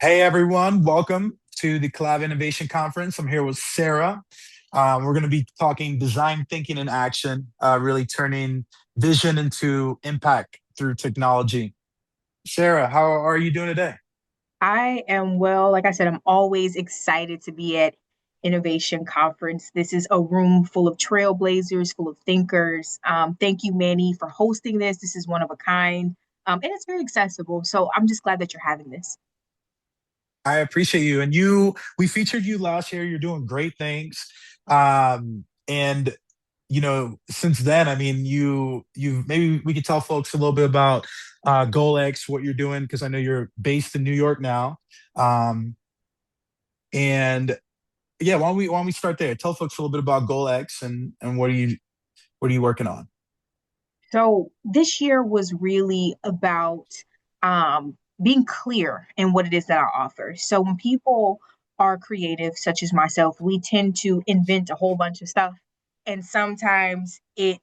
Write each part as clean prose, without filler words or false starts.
Hey everyone, welcome to the Colaeb Innovation Conference. I'm here with Sarah. We're going to be talking design thinking in action, really turning vision into impact through technology. Sarah, how are you doing today? I am well. Like I said, I'm always excited to be at Innovation Conference. This is a room full of trailblazers, full of thinkers. Thank you, Manny, for hosting this. This is one of a kind, and it's very accessible. So I'm just glad that you're having this. I appreciate you. And we featured you last year. You're doing great things. And since then, I mean, maybe we could tell folks a little bit about GoalX, what you're doing, because I know you're based in New York now. Um, and yeah, why don't we start there? Tell folks a little bit about GoalX and what are you working on? So this year was really about being clear in what it is that I offer. So when people are creative, such as myself, we tend to invent a whole bunch of stuff. And sometimes it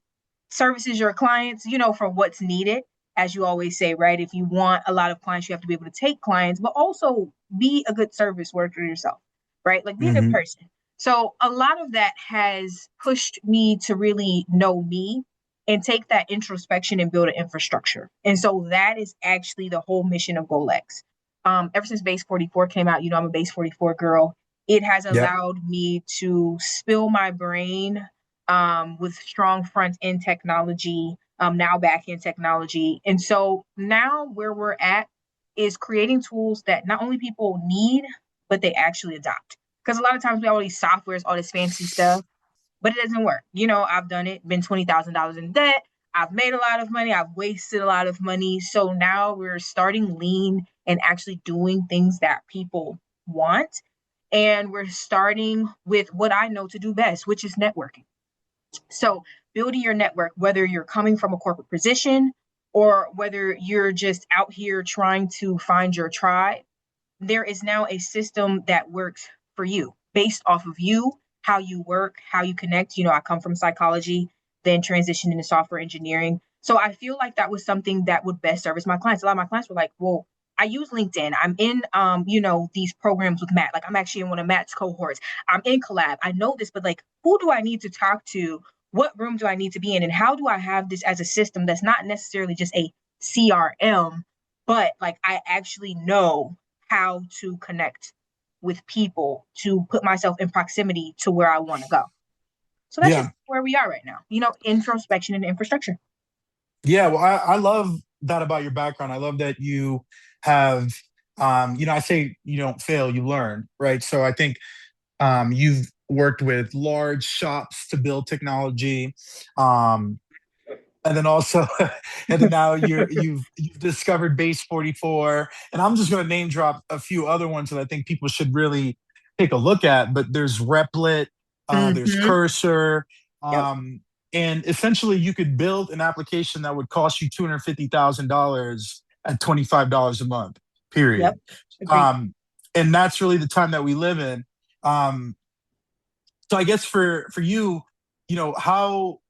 services your clients, for what's needed. As you always say, right? If you want a lot of clients, you have to be able to take clients, but also be a good service worker yourself, right? Like be a good Hmm. person. So a lot of that has pushed me to really know me and take that introspection and build an infrastructure. And so that is actually the whole mission of GoalX. Ever since Base 44 came out, I'm a Base 44 girl. It has Yep. allowed me to spill my brain with strong front end technology, now back end technology. And so now where we're at is creating tools that not only people need, but they actually adopt. Because a lot of times we have all these softwares, all this fancy stuff, but it doesn't work. I've done it, been $20,000 in debt. I've made a lot of money. I've wasted a lot of money. So now we're starting lean and actually doing things that people want. And we're starting with what I know to do best, which is networking. So building your network, whether you're coming from a corporate position or whether you're just out here trying to find your tribe, there is now a system that works for you based off of you, how you work, how you connect. I come from psychology, then transitioned into software engineering. So I feel like that was something that would best service my clients. A lot of my clients were like, well, I use LinkedIn. I'm in these programs with Matt. Like I'm actually in one of Matt's cohorts. I'm in Colaeb. I know this, but like who do I need to talk to? What room do I need to be in? And how do I have this as a system that's not necessarily just a CRM, but like I actually know how to connect with people to put myself in proximity to where I want to go. So that's just Yeah. where we are right now, introspection and infrastructure. Yeah, well, I love that about your background. I love that you have, I say you don't fail, you learn, right? So I think you've worked with large shops to build technology, um, and then also, and then now you've discovered Base 44, and I'm just going to name drop a few other ones that I think people should really take a look at. But there's Replit, there's Mm-hmm. Cursor, Yep. um, and essentially you could build an application that would cost you $250,000 at $25 a month. Yep. Period. Agreed. Um, and that's really the time that we live in. Um, so I guess for you, how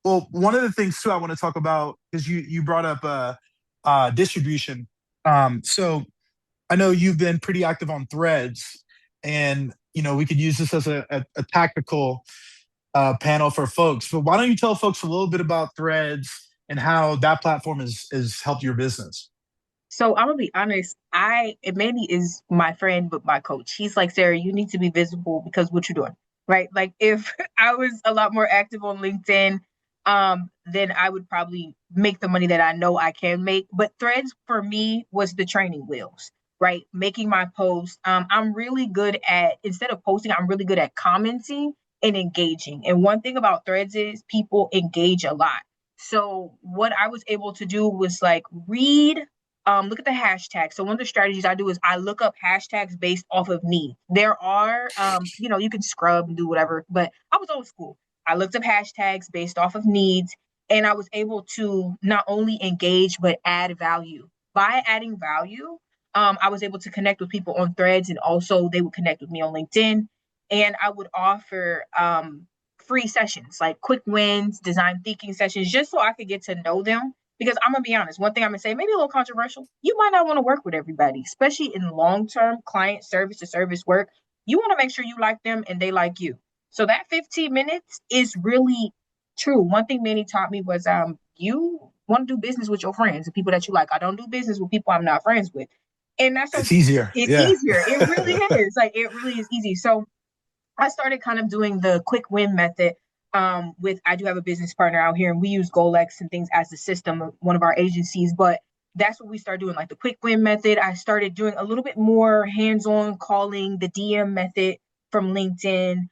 well, one of the things too I want to talk about is you brought up distribution. So I know you've been pretty active on Threads, and we could use this as a tactical panel for folks. But why don't you tell folks a little bit about Threads and how that platform has helped your business? So I'm gonna be honest. Manny is my friend, but my coach. He's like, Sarah, you need to be visible because what you're doing, right? Like if I was a lot more active on LinkedIn, then I would probably make the money that I know I can make. But Threads for me was the training wheels, right? Making my post. I'm really good at instead of posting, I'm really good at commenting and engaging. And one thing about Threads is people engage a lot. So what I was able to do was like read look at the hashtag. So one of the strategies I do is I look up hashtags based off of need. There are, you can scrub and do whatever, but I was old school. I looked up hashtags based off of needs, and I was able to not only engage but add value. By adding value, I was able to connect with people on Threads, and also they would connect with me on LinkedIn. And I would offer free sessions like quick wins, design thinking sessions, just so I could get to know them because I'm gonna be honest, one thing I'm gonna say, maybe a little controversial, you might not want to work with everybody, especially in long-term client service to service work. You want to make sure you like them and they like you. So that 15 minutes is really true. One thing Manny taught me was you want to do business with your friends, the people that you like. I don't do business with people I'm not friends with. And that's It's okay. easier. It's Yeah. easier. It really is. Like it really is easy. So I started kind of doing the quick win method. With I do have a business partner out here, and we use Golex and things as the system of one of our agencies. But that's what we started doing, like the quick win method. I started doing a little bit more hands-on calling, the DM method from LinkedIn,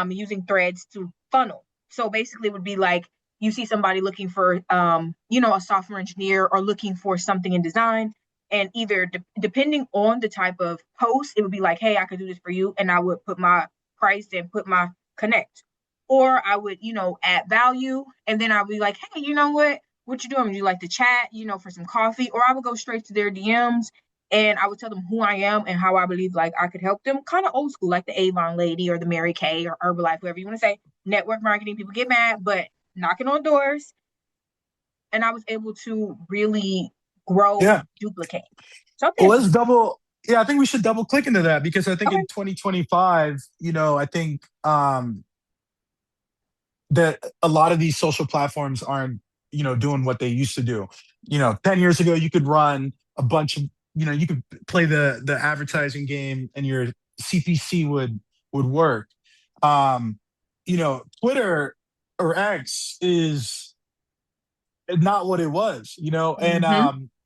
using threads to funnel. So basically, it would be like you see somebody looking for, a software engineer or looking for something in design, and either depending on the type of post, it would be like, hey, I could do this for you, and I would put my price and put my connect. Or I would, add value, and then I'd be like, hey, you know what you doing? Would you like to chat, for some coffee? Or I would go straight to their DMs and I would tell them who I am and how I believe like I could help them. Kind of old school, like the Avon lady or the Mary Kay or Herbalife, whoever you want to say. Network marketing, people get mad, but knocking on doors. And I was able to really grow and Yeah. duplicate. So I Well, think it's let's double. Yeah, I think we should double click into that because I think okay. in 2025, I think that a lot of these social platforms aren't, doing what they used to do. 10 years ago, you could run a bunch of, you could play the advertising game and your CPC would work. Twitter or X is not what it was, and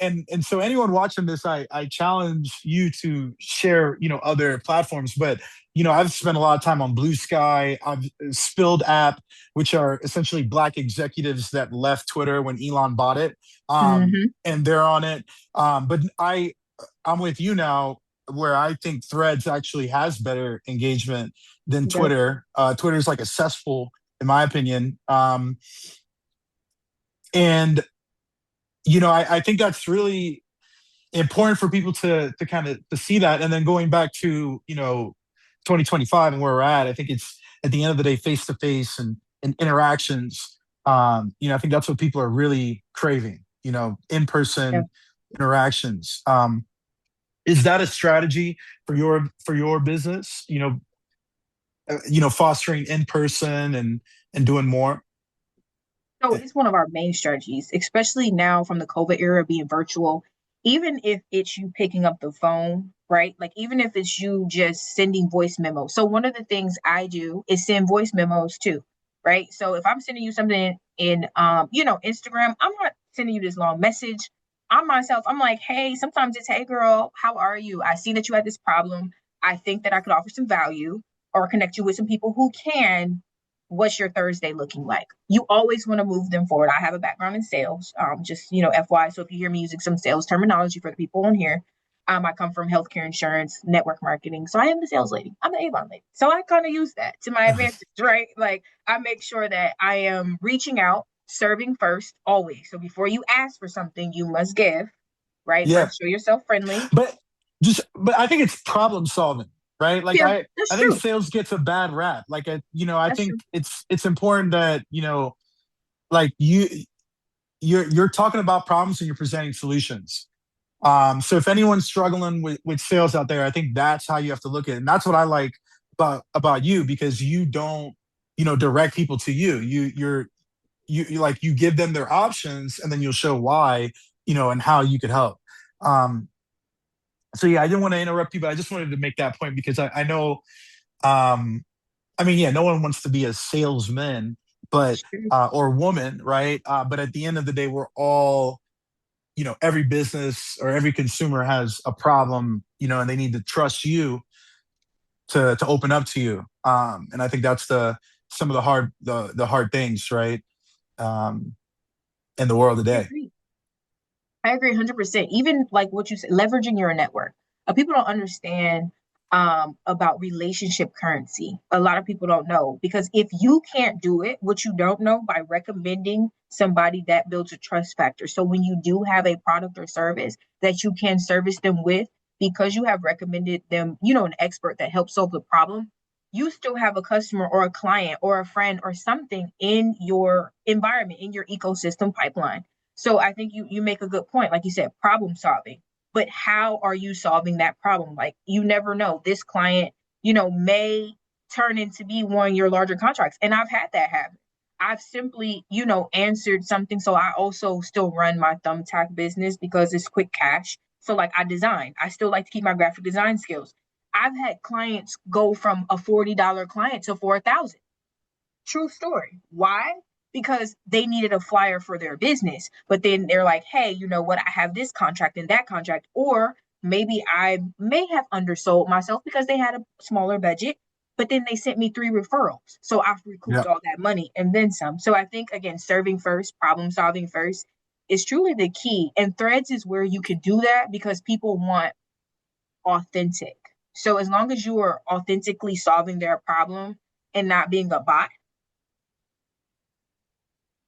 Mm-hmm. so anyone watching this, I challenge you to share, other platforms. But I've spent a lot of time on Blue Sky. I've spilled app, which are essentially black executives that left Twitter when Elon bought it, Mm-hmm. and they're on it. But I'm with you now, where I think Threads actually has better engagement than It Twitter. Twitter is like a cesspool, in my opinion. And I think that's really important for people to kind of to see that. And then going back to 2025 and where we're at, I think it's at the end of the day face to face and interactions. I think that's what people are really craving. In yeah. person interactions. Is that a strategy for your business? Fostering in person and doing more. So it's one of our main strategies, especially now from the COVID era being virtual. Even if it's you picking up the phone, right? Like even if it's you just sending voice memos. So one of the things I do is send voice memos too, right? So if I'm sending you something in Instagram, I'm not sending you this long message. I myself, I'm like, hey, sometimes it's hey girl, how are you? I see that you had this problem. I think that I could offer some value or connect you with some people who can. What's your Thursday looking like? You always want to move them forward. I have a background in sales, just FY. So if you hear me using some sales terminology for the people on here, I come from healthcare insurance, network marketing. So I am the sales lady. I'm the Avon lady. So I kind of use that to my advantage, right? Like I make sure that I am reaching out, serving first, always. So before you ask for something, you must give, right? Yeah. First, show yourself friendly. but but I think it's problem solving, right? Like Yeah, I that's think true. sales gets a bad rap. Like I That's think true. it's important that like you're talking about problems and you're presenting solutions. So if anyone's struggling with sales out there, I think that's how you have to look at it. And that's what I like about you, because you don't direct people to you. You like you give them their options and then you'll show why, and how you could help. um so yeah, I didn't want to interrupt you, but I just wanted to make that point because I know, um, I mean, yeah, no one wants to be a salesman, but That's true. or woman, right? But at the end of the day, we're all, every business or every consumer has a problem, and they need to trust you to open up to you. And I think that's the some of the hard things, right? Um, in the world I today. agree. I agree 100%. Even like what you said, leveraging your network. People don't understand about relationship currency. A lot of people don't know because if you can't do it, what you don't know by recommending somebody that builds a trust factor. So when you do have a product or service that you can service them with because you have recommended them, an expert that helps solve the problem, you still have a customer or a client or a friend or something in your environment, in your ecosystem pipeline. So I think you make a good point. Like you said, problem solving. But how are you solving that problem? Like you never know. This client, may turn into be one of your larger contracts. And I've had that happen. I've simply, answered something. So I also still run my thumbtack business because it's quick cash. So like I design. I still like to keep my graphic design skills. I've had clients go from a $40 client to 4,000. True story. Why? Because they needed a flyer for their business, but then they're like, hey, you know what? I have this contract and that contract. Or maybe I may have undersold myself because they had a smaller budget, but then they sent me 3 referrals. So I've recouped Yeah. all that money and then some. So I think, again, serving first, problem solving first is truly the key. And threads is where you can do that because people want authentic. So as long as you are authentically solving their problem and not being a bot,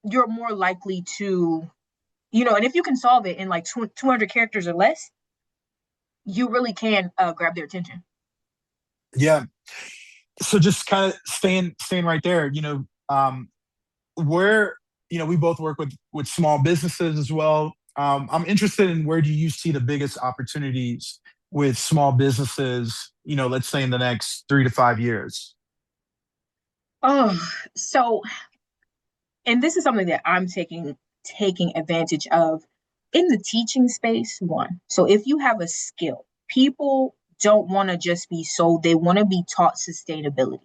you're more likely to, and if you can solve it in like 200 characters or less, you really can grab their attention. Yeah. So just kind of staying right there, where, we both work with small businesses as well. I'm interested in where do you see the biggest opportunities with small businesses, let's say in the next 3 to 5 years. Oh, so, and this is something that I'm taking advantage of in the teaching space. One, so if you have a skill, people don't want to just be sold, they want to be taught sustainability.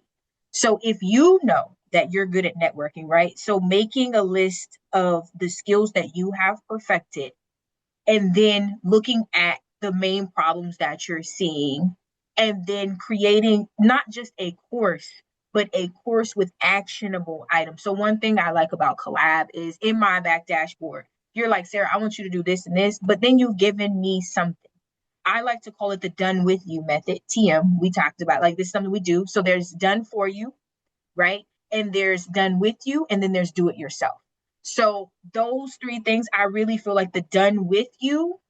So if you know that you're good at networking, right? So making a list of the skills that you have perfected and then looking at the main problems that you're seeing and then creating not just a course but a course with actionable items. So one thing I like about Colaeb is in my back dashboard, you're like, Sarah, I want you to do this and this, but then you've given me something. I like to call it the done with you method, TM. We talked about like this is something we do. So there's done for you, right? And there's done with you, and then there's do it yourself. So those 3 things, I really feel like the done with you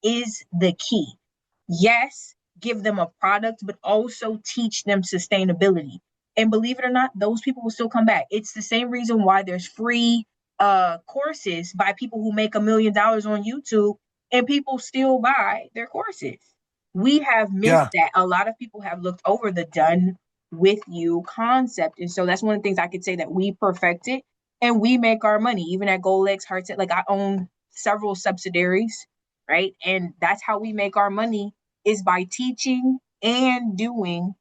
is the key. Yes, give them a product, but also teach them sustainability. And believe it or not, those people will still come back. It's the same reason why there's free courses by people who make $1 million on YouTube, and people still buy their courses. We have missed Yeah. that. A lot of people have looked over the done with you concept. And so that's one of the things I could say that we perfected and we make our money. Even at Golex, Heartset, like I own several subsidiaries, right? And that's how we make our money is by teaching and doing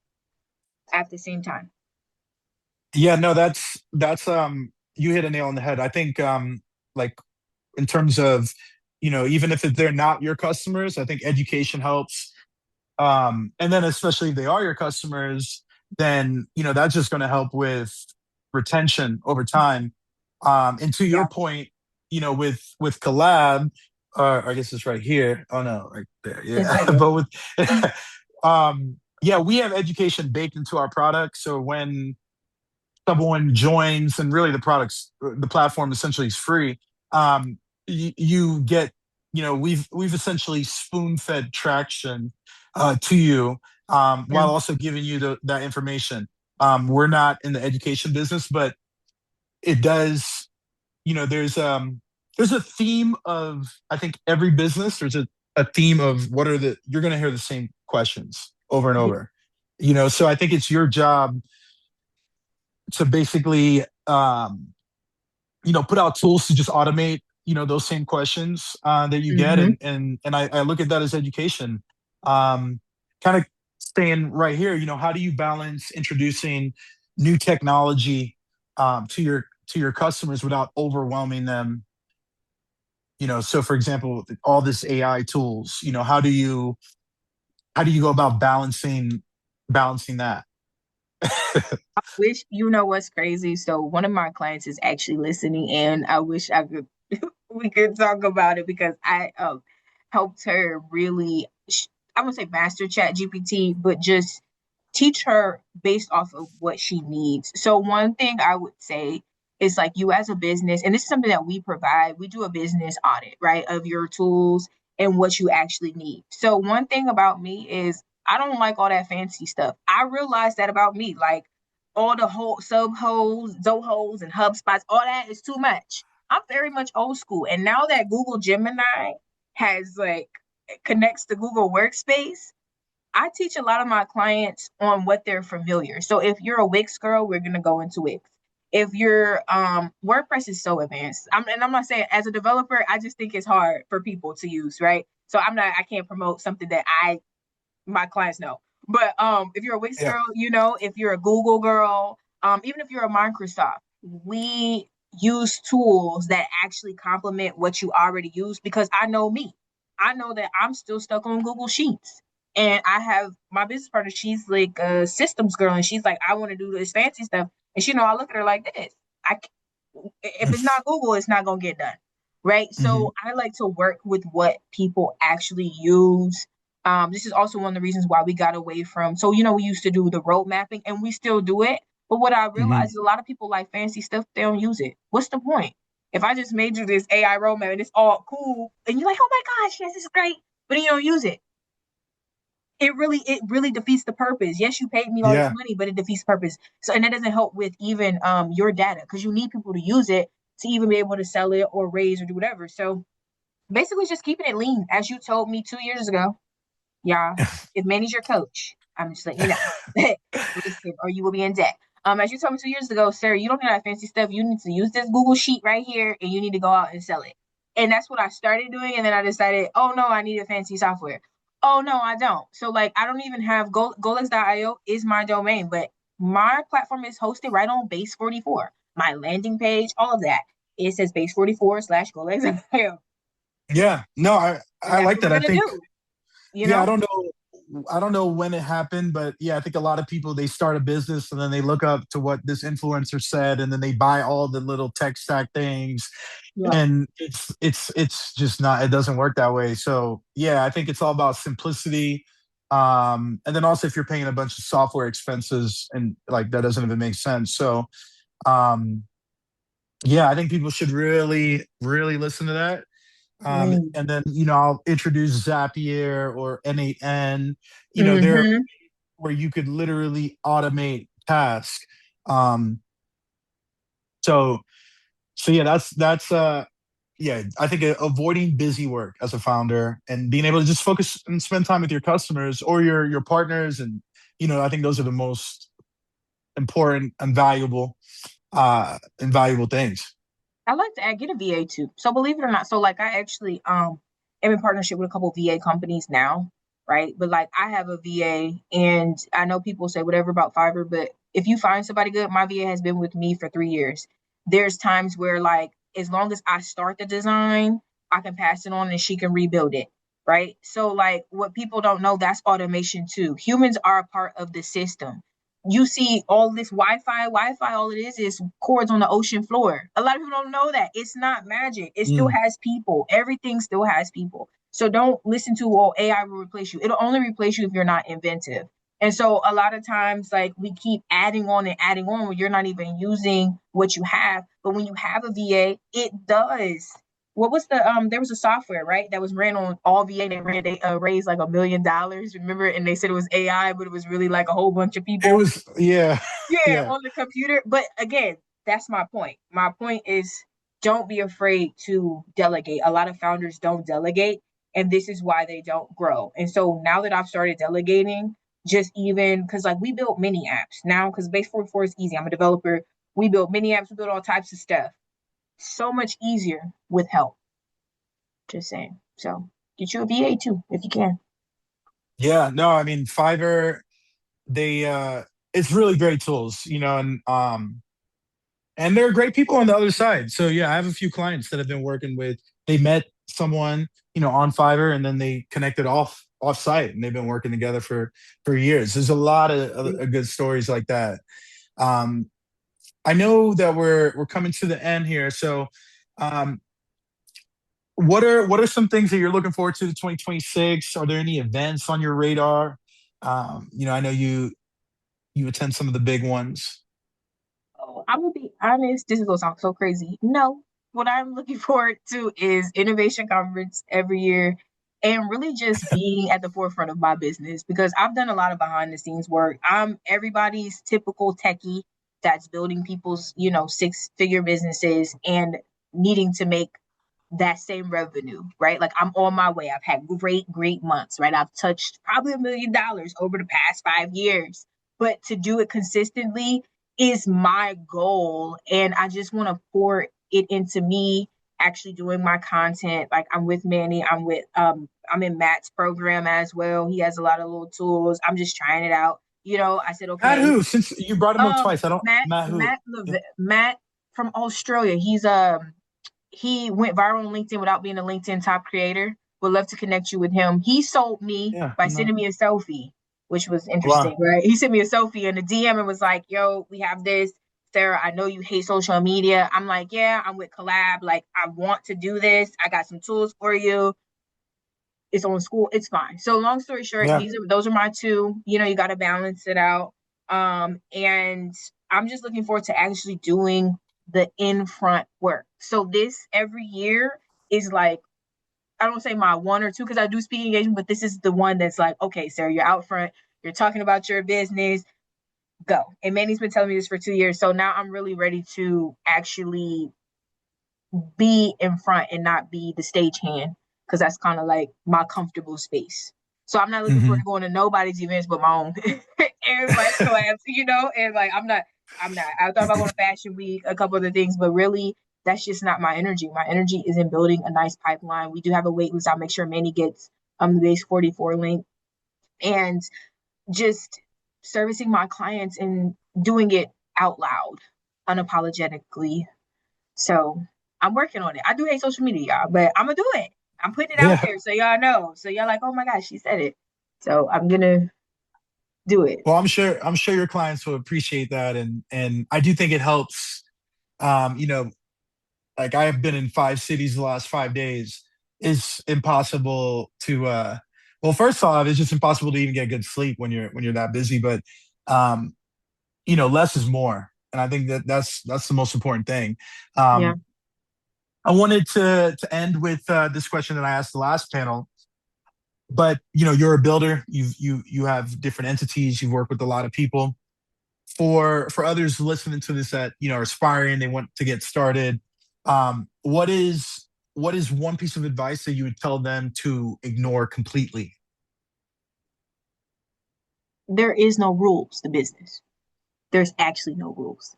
at the same time. Yeah, no, that's you hit a nail on the head. I think like in terms of, even if they're not your customers, I think education helps. And then especially if they are your customers, then that's just going to help with retention over time. And to your Yeah, point, with Collab, I guess it's right here. Oh no, right there. it's Yeah, right there. but with yeah, we have education baked into our product. So when someone joins, and really the platform essentially is free, you get, we've essentially spoon fed traction to you, Yeah. while also giving you that information. We're not in the education business, but it does, there's a theme of, I think every business, there's a theme of what are you're going to hear the same questions over and Yeah. over, so I think it's your job to basically, put out tools to just automate, those same questions that you get, Mm-hmm. and I look at that as education. Kind of staying right here, how do you balance introducing new technology to your customers without overwhelming them? So for example, all this AI tools, how do you go about balancing that? Wish you know what's crazy. So one of my clients is actually listening, and I wish I could we could talk about it because I helped her really. I wouldn't say master Chat GPT, but just teach her based off of what she needs. So one thing I would say is like you as a business, and this is something that we provide. We do a business audit, right, of your tools and what you actually need. So one thing about me is I don't like all that fancy stuff. I realized that about me, like all the whole sub holes, Zohos, and HubSpots, all that is too much. I'm very much old school. And now that Google Gemini has like connects to Google Workspace, I teach a lot of my clients on what they're familiar. So if you're a Wix girl, we're gonna go into Wix. If you're WordPress is so advanced. I'm not saying as a developer, I just think it's hard for people to use, right? So I can't promote something that I my clients know. But if you're a Wix Yeah. girl, you know, if you're a Google girl, even if you're a Microsoft, we use tools that actually complement what you already use because I know me. I know that I'm still stuck on Google Sheets. And I have my business partner, she's like a systems girl, and she's like, I want to do this fancy stuff. And she know I look at her like this. I if it's not Google, it's not gonna get done. Right. Mhm. So I like to work with what people actually use. This is also one of the reasons why we got away from. So, you know, we used to do the road mapping and we still do it. But what I realized Mhm. is a lot of people like fancy stuff, they don't use it. What's the point? If I just made you this AI roadmap and it's all cool and you're like, oh my gosh, yes, this is great, but you don't use it, it really defeats the purpose. Yes, you paid me all this Yeah. money, but it defeats the purpose. So and that doesn't help with even your data because you need people to use it to even be able to sell it or raise or do whatever. So basically just keeping it lean, as you told me 2 years ago. Yeah. If Manny's your coach, I'm just letting you know. Listen, or you will be in debt. As you told me 2 years ago, Sarah, you don't need that fancy stuff. You need to use this Google sheet right here and you need to go out and sell it. And that's what I started doing. And then I decided, oh no, I need a fancy software. Oh no, I don't. So like I don't even have Golex.io is my domain, but my platform is hosted right on base 44. My landing page, all of that. It says base 44 slash Golex.io. Yeah. No, And I that's like what that. we're I gonna think, do, you yeah, know? I don't know when it happened, but yeah, I think a lot of people they start a business and then they look up to what this influencer said and then they buy all the little tech stack things, Yeah. and it's just not, it doesn't work that way. So yeah, I think it's all about simplicity. And then also if you're paying a bunch of software expenses and like that doesn't even make sense. So um yeah, I think people should really listen to that. Mm. And then I'll introduce Zapier or N8N. There Mm-hmm. where you could literally automate tasks. Um, so yeah, that's yeah, I think avoiding busy work as a founder and being able to just focus and spend time with your customers or your partners, and I think those are the most important and valuable things. I like to add, get a VA too. So believe it or not, so like I actually am in partnership with a couple of VA companies now, right? But like I have a VA and I know people say whatever about Fiverr, but if you find somebody good, my VA has been with me for 3 years. There's times where like as long as I start the design, I can pass it on and she can rebuild it. Right. So like what people don't know, that's automation too. Humans are a part of the system. You see all this Wi-Fi, all it is cords on the ocean floor. A lot of people don't know that. It's not magic. It still Mm. has people. Everything still has people. So don't listen to, well, AI will replace you. It'll only replace you if you're not inventive. And so a lot of times, like we keep adding on and adding on when you're not even using what you have. But when you have a VA, it does. What was there was a software, right, that was ran on all VA. They raised like $1 million, remember? And they said it was AI, but it was really like a whole bunch of It people, was, yeah. yeah, Yeah. on the computer. But again, that's my point. My point is don't be afraid to delegate. A lot of founders don't delegate, and this is why they don't grow. And so now that I've started delegating, just even because like we build mini apps now, because Base 44 is easy. I'm a developer. We build mini apps, we build all types of stuff. So much easier with help. Just saying. So get you a VA too, if you can. Yeah, no, I mean Fiverr, they it's really great tools, and there are great people on the other side. So yeah, I have a few clients that have been working with. They met someone, on Fiverr, and then they connected off site, and they've been working together for years. There's a lot of good stories like that. Um, I know that we're coming to the end here, so um, what are some things that you're looking forward to 2026? Are there any events on your radar? I know you attend some of the big ones. Oh, I'm gonna be honest. This is gonna sound so crazy. No, what I'm looking forward to is innovation conference every year, and really just being at the forefront of my business because I've done a lot of behind the scenes work. I'm everybody's typical techie that's building people's 6-figure businesses, and needing to make that same revenue, right? Like I'm on my way. I've had great months, right? I've touched probably $1 million over the past 5 years, but to do it consistently is my goal. And I just want to pour it into me actually doing my content. Like I'm with Manny, I'm in Matt's program as well. He has a lot of little tools. I'm just trying it out. I said, Matt okay, who? Since you brought him up twice, I don't Matt who? Yeah. Matt from Australia. He went viral on LinkedIn without being a LinkedIn top creator. Would love to connect you with him. He sold me Yeah. by No. sending me a selfie, which was interesting, Wow. right? He sent me a selfie in a DM and was like, "Yo, we have this. Sarah, I know you hate social media." I'm like, "Yeah, I'm with Colaeb. Like, I want to do this. I got some tools for you. It's on school. It's fine." So long story short, Yeah. those are my two. You got to balance it out. And I'm just looking forward to actually doing the in front work. So this every year is like, I don't say my one or two because I do speaking engagement, but this is the one that's like, okay, Sarah, you're out front, you're talking about your business, go. And Manny's been telling me this for 2 years. So now I'm really ready to actually be in front and not be the stagehand because that's kind of like my comfortable space. So I'm not looking forward Hmm. to going to nobody's events but my own. Everybody's collabs, and like I'm not. I thought about going to Fashion Week, a couple other things, but really that's just not my energy. My energy is in building a nice pipeline. We do have a wait list. I'll make sure Manny gets the base 44 link and just servicing my clients and doing it out loud, unapologetically. So I'm working on it. I do hate social media, y'all, but I'm gonna do it. I'm putting it out Yeah. there so y'all know. So y'all like, oh my gosh, she said it. So I'm gonna do it. Well, I'm sure your clients will appreciate that, and I do think it helps. You know, like I have been in 5 cities the last 5 days. It's impossible to well, first off, it's just impossible to even get good sleep when you're that busy. But um, less is more. And I think that's the most important thing. Yeah. Um, I wanted to end with this question that I asked the last panel. But you're a builder. You have different entities. You've worked with a lot of people. For others listening to this that are aspiring, they want to get started. What is one piece of advice that you would tell them to ignore completely? There is no rules to business. There's actually no rules.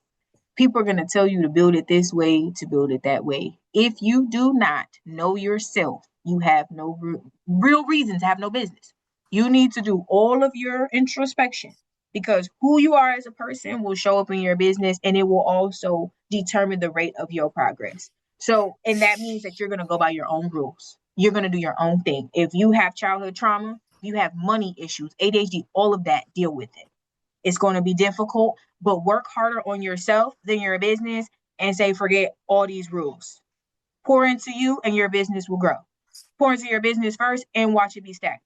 People are going to tell you to build it this way, to build it that way. If you do not know yourself, you have no real reason to have no business. You need to do all of your introspection because who you are as a person will show up in your business and it will also determine the rate of your progress. So, and that means that you're going to go by your own rules. You're going to do your own thing. If you have childhood trauma, you have money issues, ADHD, all of that, deal with it. It's going to be difficult, but work harder on yourself than your business and say, forget all these rules. Pour into you and your business will grow. Pour into your business first and watch it be stacked.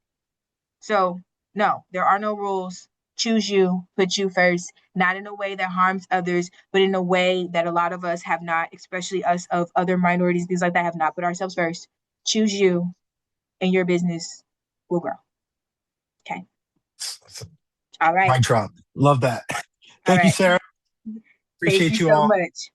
So, no, there are no rules. Choose you, put you first, not in a way that harms others, but in a way that a lot of us have not, especially us of other minorities, things like that, have not put ourselves first. Choose you and your business will grow. Okay. All right. Mic drop. Love that. All Thank you, right. Sarah. Thank you Appreciate you so all. much.